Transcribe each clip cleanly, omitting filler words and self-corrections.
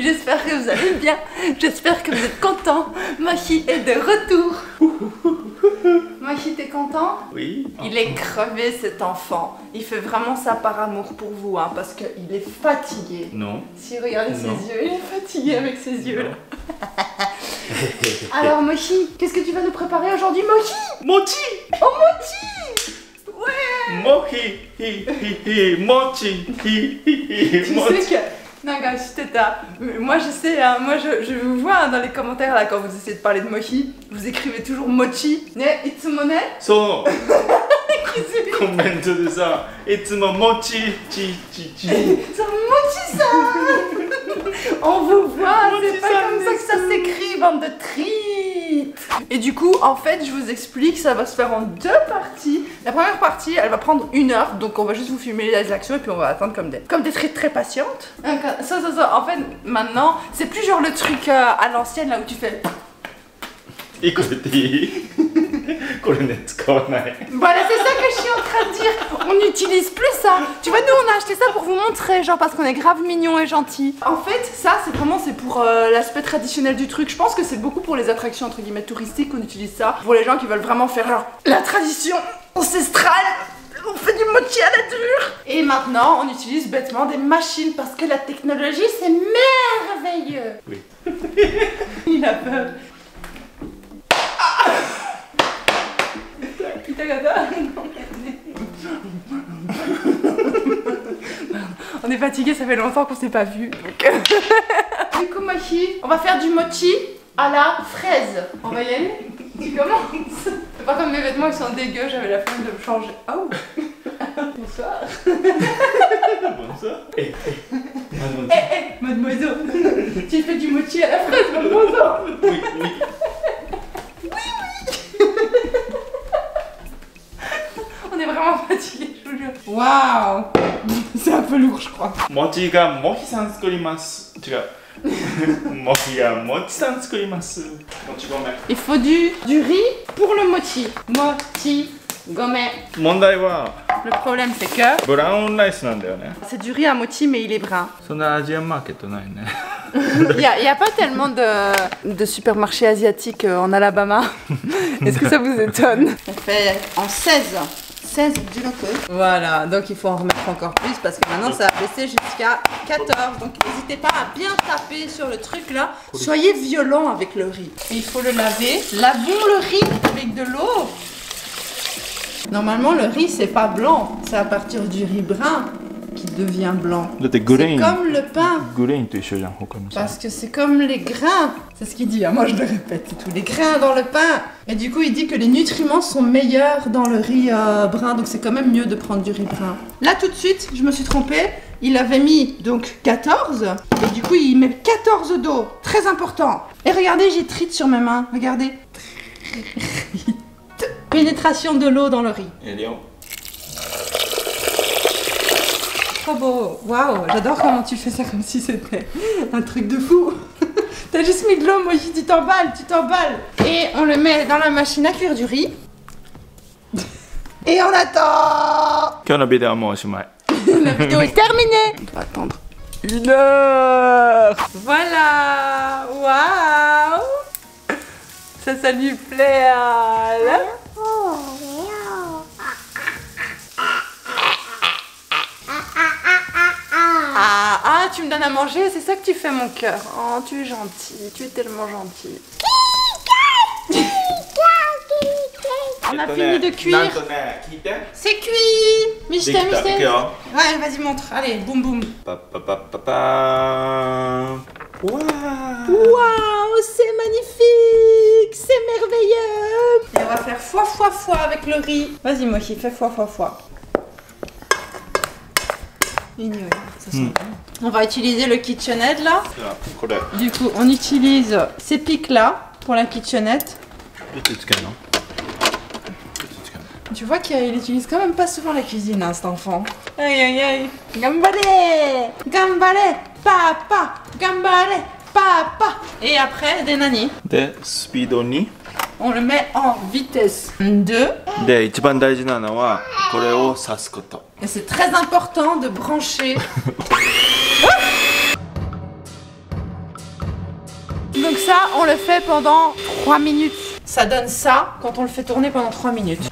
j'espère que vous allez bien. J'espère que vous êtes contents. Mochi est de retour. Mochi, t'es content? Oui. Il est crevé cet enfant. Il fait vraiment ça par amour pour vous, hein, parce qu'il est fatigué. Non. Si, regardez ses Non. yeux, il est fatigué avec ses yeux là. Alors Mochi, qu'est-ce que tu vas nous préparer aujourd'hui, Mochi? Mochi. Oh Mochi! Ouais! Mochi. Mochi. Tu sais que... Non, gars, moi je sais, hein, moi je vous vois hein, dans les commentaires là quand vous essayez de parler de Mochi, vous écrivez toujours Mochi. Ne, itsumo ne? そう。コメントでさ、いつももちちちち。 C'est Mochi ça! On vous voit, c'est pas comme ça que ça s'écrit, bande de trites! Et du coup, en fait, je vous explique, ça va se faire en deux parties. La première partie, elle va prendre 1 heure, donc on va juste vous filmer les actions et puis on va attendre comme des trites très patientes. Ça. En fait, maintenant, c'est plus genre le truc à l'ancienne là où tu fais. いいこと言っていいこれね、使わない。 Voilà, c'est ça que je suis en train de dire. On n'utilise plus ça. Tu vois, nous on a acheté ça pour vous montrer, genre parce qu'on est grave mignon et gentil. En fait, ça c'est vraiment pour l'aspect traditionnel du truc. Je pense que c'est beaucoup pour les attractions entre guillemets touristiques qu'on utilise ça. Pour les gens qui veulent vraiment faire genre la tradition ancestrale. On fait du mochi à la dure. Et maintenant, on utilise bêtement des machines parce que la technologie c'est merveilleux. Oui. Il a peur. On est fatigué, ça fait longtemps qu'on s'est pas vu. Donc... Du coup, Mochi, on va faire du mochi à la fraise. On va y aller? Tu commences? C'est pas comme mes vêtements, ils sont dégueux, j'avais la flemme de me changer. Oh. Bonsoir. Bonsoir. Mademoiselle. Tu fais du mochi à la fraise, mademoiselle. Oui, oui. On est vraiment fatigué, je vous jure. Waouh. C'est un peu lourd, je crois. もちがもちさん作ります。違う。もちがもちさん作ります。もちごめん。 Il faut du riz pour le mochi. Mochi, gomen. 問題は Le problème c'est que ブラウンライスなんだよね。 c'est du riz à mochi mais il est brun. そんなアジアンマーケットないね。 Il y a pas tellement de supermarchés asiatiques en Alabama. Est-ce que ça vous étonne? On fait en 16. 16 du loco. Voilà, donc il faut en remettre encore plus parce que maintenant ça a baissé jusqu'à 14. Donc n'hésitez pas à bien taper sur le truc là. Soyez violent avec le riz. Et il faut le laver. Lavons le riz avec de l'eau. Normalement le riz c'est pas blanc, c'est à partir du riz brun qui devient blanc. だってグレ C'est イン comme le pain. グレインと一緒じゃん他のさ。 Parce que c'est comme les grains. C'est ce qu'il dit, hein. Moi je le répète, c'est tous les grains dans le pain. Et du coup il dit que les nutriments sont meilleurs dans le riz brun, donc c'est quand même mieux de prendre du riz brun. Là tout de suite, je me suis trompée, il avait mis donc 14, et du coup il met 14 d'eau, très important. Et regardez, j'ai trite sur mes mains, regardez. Pénétration de l'eau dans le riz. やるよ。 Trop beau, waouh, j'adore comment tu fais ça comme si c'était un truc de fou. T'as juste mis de l'eau, moi tu t'emballes, tu t'emballes. Et on le met dans la machine à cuire du riz. Et on attend. 今日のビデオはもうおしまい。 La vidéo est terminée. On doit attendre 1 heure. Voilà, waouh. Ça lui plaît à la... Ah, tu me donnes à manger, c'est ça que tu fais mon cœur. Oh, tu es gentil, tu es tellement gentil. On a fini de cuire. なんとね、聞いて。 C'est cuit. でき Michel, た。いく Michel. よ。 Ouais, vas-y, montre. Allez, boum boum. パッパパッパパーン。わー。 Waouh, c'est magnifique. C'est merveilleux. Et on va faire fois avec le riz. Vas-y, Mochi, fais fois. Mignon, ça sent bon. On va utiliser le KitchenAid là. じゃあこれ。 Du coup, on utilise ces pics là pour la KitchenAid. いつつけるの？いつつけるの？ Tu vois qu'il utilise quand même pas souvent la cuisine, hein, cet enfant. Aïe aïe aïe. Gambale, gambale, papa, gambale, papa. Et après, des nannies. で、スピードに。 On le met en vitesse 2. で、一番大事なのはこれを刺すこと。 Et c'est très important de brancher. Donc ça, on le fait pendant 3 minutes. Ça donne ça quand on le fait tourner pendant 3 minutes.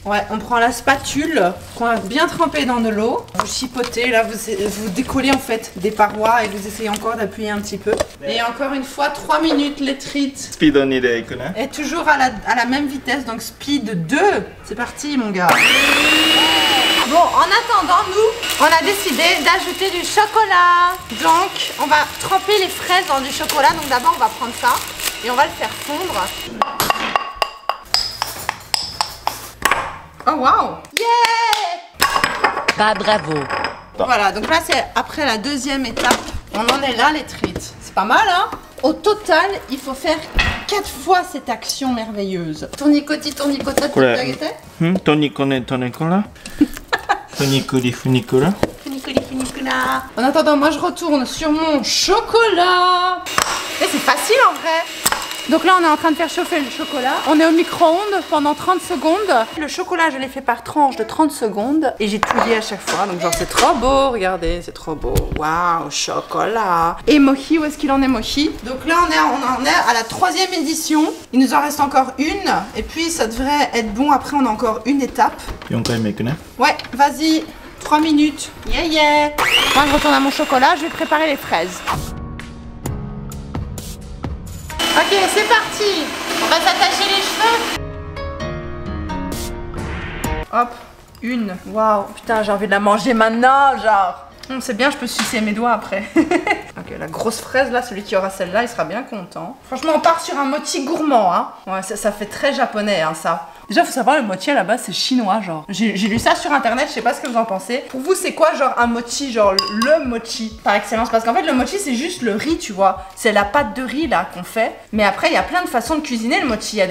Ouais, on prend la spatule qu'on a bien trempée dans de l'eau. Vous chipotez, là vous décollez en fait des parois et vous essayez encore d'appuyer un petit peu. Et encore une fois, 3 minutes les trites. Et toujours à la même vitesse, donc speed 2. C'est parti mon gars. Bon, en attendant, nous, on a décidé d'ajouter du chocolat. Donc, on va tremper les fraises dans du chocolat. Donc d'abord, on va prendre ça et on va le faire fondre. Oh waouh! Yeah! Pas bravo. Voilà, donc là, c'est après la deuxième étape. On en est là, les trites. C'est pas mal, hein? Au total, il faut faire 4 fois cette action merveilleuse. Tournicoti, tournicota, En attendant, moi je retourne sur mon chocolat. Et c'est facile en vrai. Donc là, on est en train de faire chauffer le chocolat. On est au micro-ondes pendant 30 secondes. Le chocolat, je l'ai fait par tranche de 30 secondes. Et j'ai tout lié à chaque fois. Donc genre, c'est trop beau. Regardez, c'est trop beau. Waouh, chocolat. Et Mochi, où est-ce qu'il en est, Mochi? Donc là, on en est à la 3e édition. Il nous en reste encore une. Et puis, ça devrait être bon. Après, on a encore une étape. Ouais, vas-y. 3 minutes. Yeah, yeah. Moi, je retourne à mon chocolat. Je vais préparer les fraises. Ok, c'est parti. On va s'attacher les cheveux. Hop, une. Waouh, putain, j'ai envie de la manger maintenant, genre. C'est bien, je peux sucer mes doigts après. Ok, la grosse fraise là, celui qui aura celle-là, il sera bien content. Franchement, on part sur un mochi gourmand, hein. Ouais, ça fait très japonais, hein, ça. Déjà, faut savoir, le mochi à la base, c'est chinois, genre. J'ai lu ça sur internet, je sais pas ce que vous en pensez. Pour vous, c'est quoi, genre, un mochi, genre, le mochi par excellence? Parce qu'en fait, le mochi, c'est juste le riz, tu vois. C'est la pâte de riz, là, qu'on fait. Mais après, il y a plein de façons de cuisiner le mochi. Il y a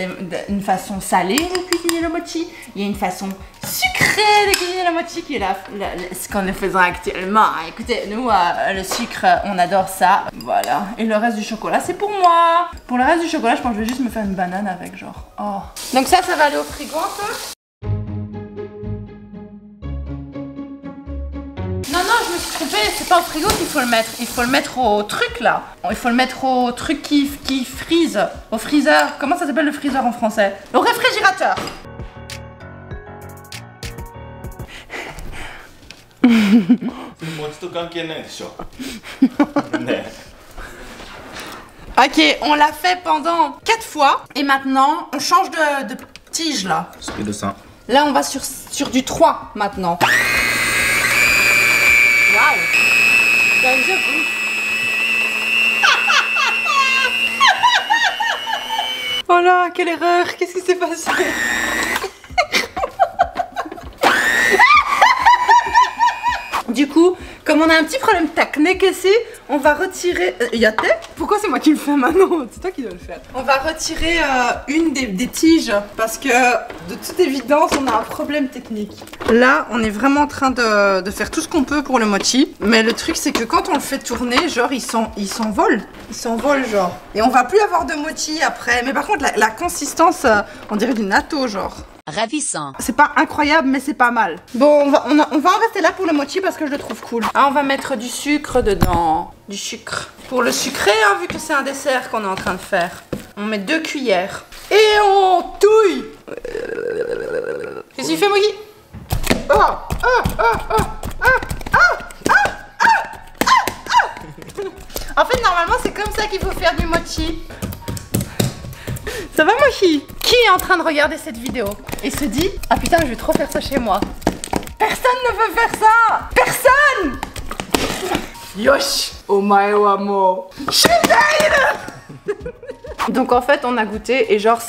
une façon salée de cuisiner le mochi. Il y a une façon sucrée de cuisiner le mochi, qui est ce qu'on est faisant actuellement. Écoutez, nous, le sucre, on adore ça. Voilà. Et le reste du chocolat, c'est pour moi. Pour le reste du chocolat, je pense que je vais juste me faire une banane avec, genre. Oh. Donc ça va aller au frigo un peu. Non, je me suis trompée, c'est pas au frigo qu'il faut le mettre. Il faut le mettre au truc là. Il faut le mettre au truc qui frise. Au freezer. Comment ça s'appelle le freezer en français? Au réfrigérateur. Ok, on l'a fait pendant 4 fois. Et maintenant, on change de tige là. Là, on va sur du 3 maintenant. Waouh! Oh là, quelle erreur! Qu'est-ce qui s'est passé? Du coup, comme on a un petit problème technique ici, on va retirer... Yate? Pourquoi c'est moi qui le fais maintenant? C'est toi qui dois le faire. On va retirer une des tiges parce que de toute évidence, on a un problème technique. Là, on est vraiment en train de faire tout ce qu'on peut pour le mochi. Mais le truc, c'est que quand on le fait tourner, genre, il s'envole. Il s'envole, genre. Et on va plus avoir de mochi après. Mais par contre, la consistance, on dirait du natto, genre. Ravissant. C'est pas incroyable, mais c'est pas mal. Bon, on va en rester là pour le mochi parce que je le trouve cool. Ah, on va mettre du sucre dedans. Du sucre. Pour le sucré, hein, vu que c'est un dessert qu'on est en train de faire. On met 2 cuillères. Et on touille. Qu'est-ce qu'il fait, Mogi? En fait, normalement, c'est comme ça qu'il faut faire du mochi. Ça va, Mochi? Qui est en train de regarder cette vidéo et se dit: ah putain, je vais trop faire ça chez moi? Personne ne veut faire ça! Personne! Yosh! Omae wa mo shindairu! Donc en fait, on a goûté et genre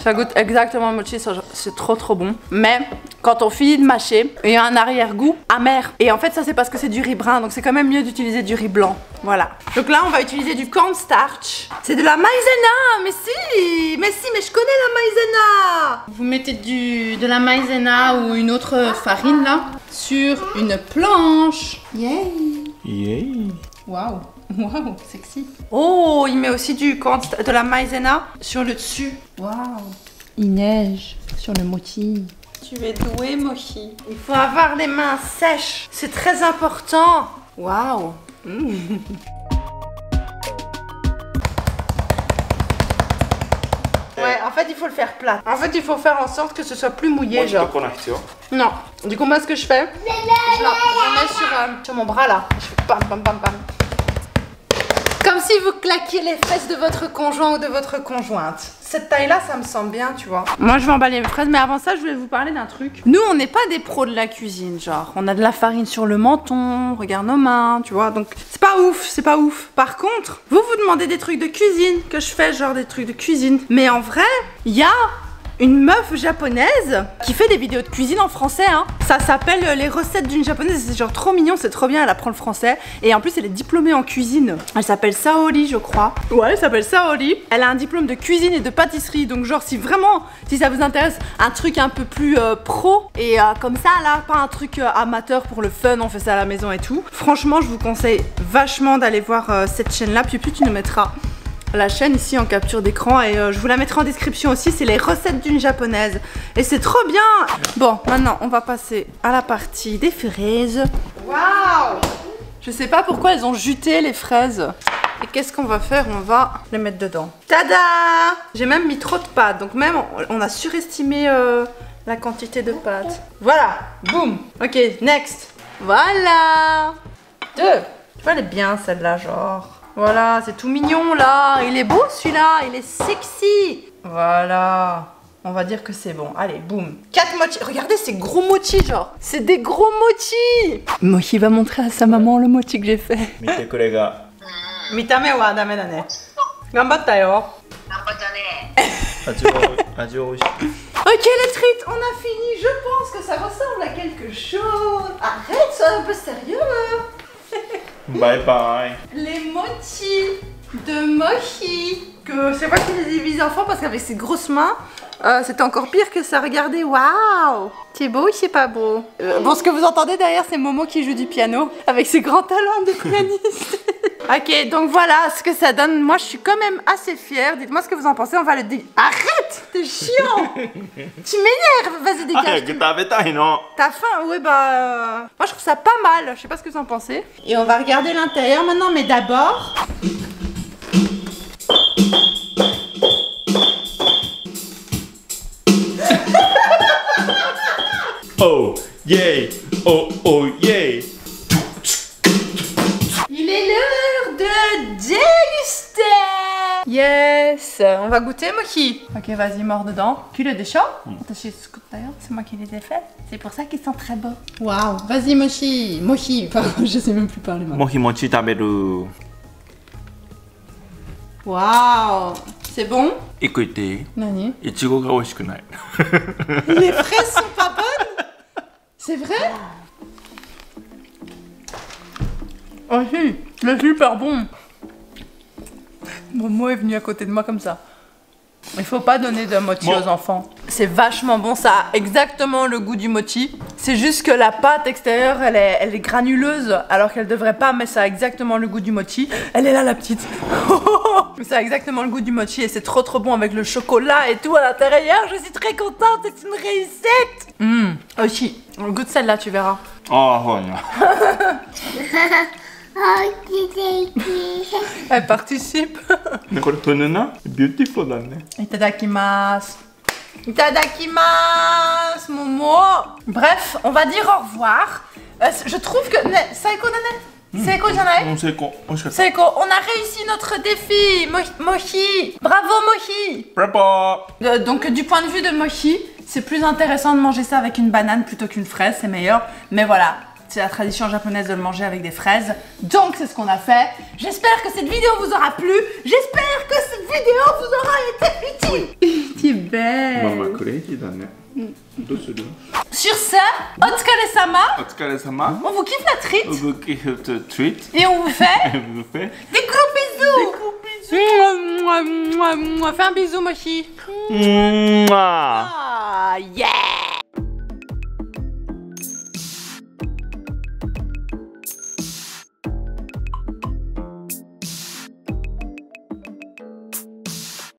ça goûte exactement le mochi, c'est trop bon. Mais quand on finit de mâcher, il y a un arrière-goût amer. Et en fait, ça c'est parce que c'est du riz brun, donc c'est quand même mieux d'utiliser du riz blanc. Voilà. Donc là, on va utiliser du cornstarch. C'est de la maïzena, mais je connais la maïzena. Vous mettez de la maïzena ou une autre farine là sur une planche. Yay! Waouh! Waouh, sexy. Oh, il met aussi de la maïzena sur le dessus. Waouh. Il neige sur le mochi. Tu es doué, Mochi. Il faut avoir les mains sèches. C'est très important. Waouh. Ouais, en fait, il faut le faire plat. En fait, il faut faire en sorte que ce soit plus mouillé, genre. Non. Du coup, moi, ce que je fais, je mets sur mon bras, là. Je fais pam, pam, pam, pam. Comme si vous claquiez les fesses de votre conjoint ou de votre conjointe. Cette taille-là, ça me semble bien, tu vois. Moi, je vais emballer mes fraises, mais avant ça, je voulais vous parler d'un truc. Nous, on n'est pas des pros de la cuisine, genre. On a de la farine sur le menton, regarde nos mains, tu vois. Donc, c'est pas ouf, c'est pas ouf. Par contre, vous demandez des trucs de cuisine, que je fais genre des trucs de cuisine. Mais en vrai, il y a une meuf japonaise qui fait des vidéos de cuisine en français, hein. Ça s'appelle les recettes d'une japonaise, c'est genre trop mignon, c'est trop bien, elle apprend le français. Et en plus elle est diplômée en cuisine. Elle s'appelle Saori, je crois. Ouais, elle s'appelle Saori. Elle a un diplôme de cuisine et de pâtisserie, donc genre si ça vous intéresse, un truc un peu plus pro et comme ça là, pas un truc amateur pour le fun, on fait ça à la maison et tout. Franchement, je vous conseille vachement d'aller voir cette chaîne là, puis tu nous mettras la chaîne ici en capture d'écran et je vous la mettrai en description aussi, c'est les recettes d'une japonaise et c'est trop bien. Bon, maintenant on va passer à la partie des fraises. Waouh! Je sais pas pourquoi elles ont juté les fraises. Et qu'est-ce qu'on va faire? On va les mettre dedans. Tada! J'ai même mis trop de pâtes, donc même on a surestimé la quantité de pâtes. Voilà, boum. Ok, next. Voilà. 2. Tu vois, elle est bien celle-là, genre. Voilà, c'est tout mignon là. Il est beau celui-là, il est sexy. Voilà. On va dire que c'est bon. Allez, boum. 4 mochi. Regardez ces gros mochi, genre. C'est des gros mochi. Mochi va montrer à sa maman le mochi que j'ai fait. Mitame wa dame da ne. Ganbatta yo. Ok les frites, on a fini. Je pense que ça ressemble à quelque chose. Arrête, sois un peu sérieux. Bye bye. Les mochi de Mochi. Que c'est moi qui les ai mis enfants parce qu'avec ses grosses mains, c'était encore pire que ça. Regardez, waouh! C'est beau ou c'est pas beau? Bon, ce que vous entendez derrière, c'est Momo qui joue du piano avec ses grands talents de pianiste. Ok, donc voilà ce que ça donne. Moi, je suis quand même assez fière. Dites-moi ce que vous en pensez. On va le Arrête! T'es chiant! Tu m'énerves! Vas-y, dégage! T'as faim? Oui, bah... Moi, je trouve ça pas mal. Je sais pas ce que vous en pensez. Et on va regarder l'intérieur maintenant, mais d'abord... Oh yeah! Oh oh yeah! Il est l'heure de déguster! Yes! On va goûter, Mochi. Ok, vas-y, mors dedans. Tu le déchets? D'ailleurs, c'est moi qui les ai fait. C'est pour ça qu'ils sont très beaux. Waouh! Vas-y, Mochi. Mochi. Pardon, je sais même plus parler maintenant. Mochi taberu. Waouh! C'est bon? Écoutez, Nani? ichigo ga oishiku nai. Les fraises sont pas bonnes? C'est vrai? Oh si, c'est super bon. Momo est venu à côté de moi comme ça. Il faut pas donner de mochi aux enfants. C'est vachement bon, ça a exactement le goût du mochi. C'est juste que la pâte extérieure, elle est granuleuse, alors qu'elle devrait pas, mais ça a exactement le goût du mochi. Elle est là, la petite. Ça a exactement le goût du mochi et c'est trop bon avec le chocolat et tout à l'intérieur. Je suis très contente, c'est une réussite. Aussi, goûte celle-là, tu verras. Ah, ouais. Elle participe. Beautiful, hein. Itadakimasu. Itadakimasu, Momo. Bref, on va dire au revoir. Je trouve que... Saiko nane? Seiko janai? Seiko, on a réussi notre défi. Mochi. Bravo, Mochi. Bravo. Donc, du point de vue de Mochi, c'est plus intéressant de manger ça avec une banane plutôt qu'une fraise, c'est meilleur. Mais voilà. C'est la tradition japonaise de le manger avec des fraises. Donc c'est ce qu'on a fait. J'espère que cette vidéo vous aura plu. J'espère que cette vidéo vous aura été utile. Tu es belle. Maman crazy, Sur ce, Otsukare-sama. On vous kiffe la treat. Et on vous fait des gros bisous. Fais un bisou, Mochi. Ah, yeah.